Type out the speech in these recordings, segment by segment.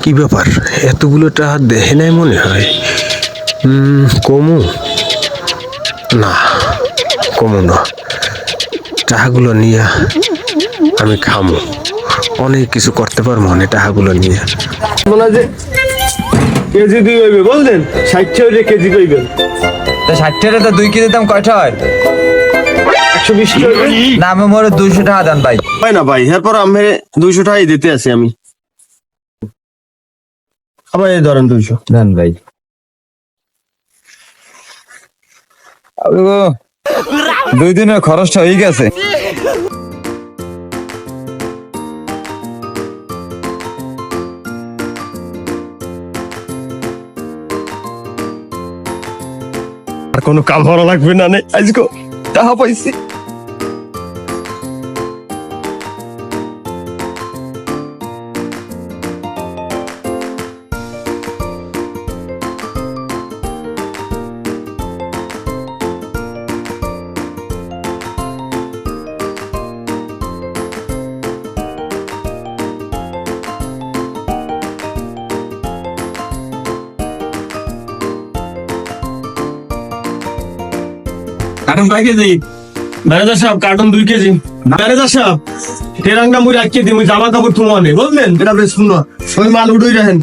কি ব্যাপার, এতগুলো টাকা দেখে নাই মনে হয়। কমু না, কমু না, টাকাগুলো নিয়ে আমি খামু, অনেক কিছু করতে পারবো না টাকাগুলো নিয়ে। মনে হয় যে কেজি দুই হইবে, বললেন 60 হইলে কেজি কইবেন। তা 60 টাকা তো 2 কেজি দাম কয়টা হয়? 120 হইবে না আমি মোরে 200 টাকা দেন ভাই। ভাই। না ভাই, এরপর আমি 200 টাকাই দিতে আছি আমি। আবার এই ধরেন 200 দেন ভাই। ও 2 দিনের খরচটা হয়ে গেছে। আর কোনো কাম করা লাগবে না, আজকে টাকা পাইছি। কার্টন কয় কেজি? ম্যানেজার সাহেব কার্টন 2 কেজি। ম্যানেজার সাহেব তেরাঙ্গা মুড়ি 1 কেজি, মুই জামা কাপড় তুমা নেই, বুঝলেন? এটা বেশ শুনো, ওই মাল উড়ুই রাখেন।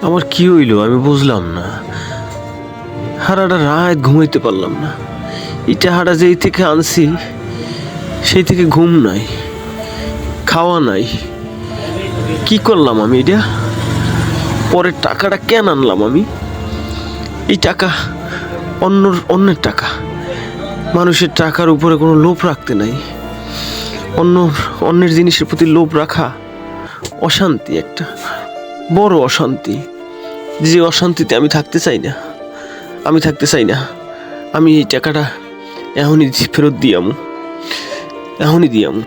আমার কি হইলো আমি বুঝলাম না, হারাটা রাত ঘুমাইতে পারলাম না। এই টাকাটা যেই থেকে আনছি সেই থেকে ঘুম নাই, খাওয়া নাই, কি করলাম আমি এটা? পরের টাকাটা কেন আনলাম আমি? এই টাকা অন্যের টাকা, মানুষের টাকার উপরে কোনো লোভ রাখতে নাই। অন্যের জিনিসের প্রতি লোভ রাখা অশান্তি, একটা বড় অশান্তি। যে অশান্তিতে আমি থাকতে চাই না, আমি এই টাকাটা এখনই ফেরত দিয়ামু, এখনই দিয়ামু।